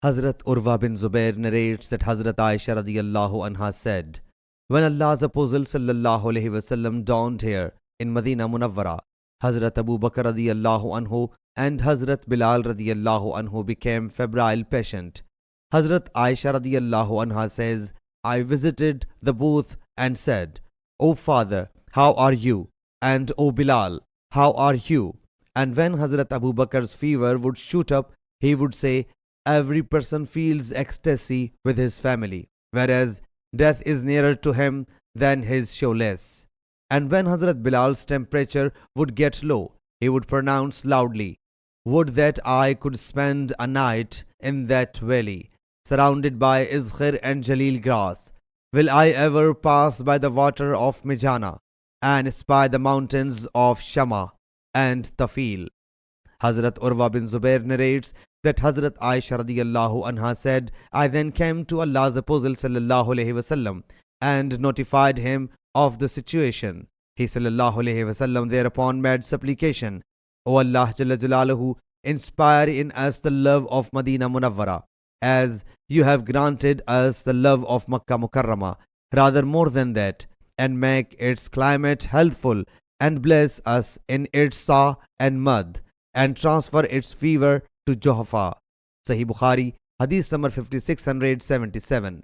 Hazrat Urwa bin Zubair narrates that Hazrat Aisha radiyallahu anha said, when Allah's Apostle sallallahu alaihi wasallam dawned here in Medina Munawwara, Hazrat Abu Bakr radiyallahu anhu and Hazrat Bilal radiyallahu anhu became febrile patient. Hazrat Aisha radiyallahu anha says, I visited the booth and said, O father, how are you? And O Bilal, how are you? And when Hazrat Abu Bakr's fever would shoot up, he would say, every person feels ecstasy with his family, whereas death is nearer to him than his shoelace. And when Hazrat Bilal's temperature would get low, he would pronounce loudly, would that I could spend a night in that valley, surrounded by izkhir and jalil grass. Will I ever pass by the water of Mijana and spy the mountains of Shama and Tafil? Hazrat Urwa bin Zubair narrates that Hazrat Aisha radiyallahu anha said, I then came to Allah's Apostle sallallahu alaihi wasallam and notified him of the situation. He sallallahu alaihi wasallam thereupon made supplication, O Allah Jalla Jalaluhu, inspire in us the love of Medina Munawwara, as you have granted us the love of Makkah Mukarramah, rather more than that, and make its climate healthful, and bless us in its saw and mud, and transfer its fever to Johfa. Sahih Bukhari, Hadith number 5677.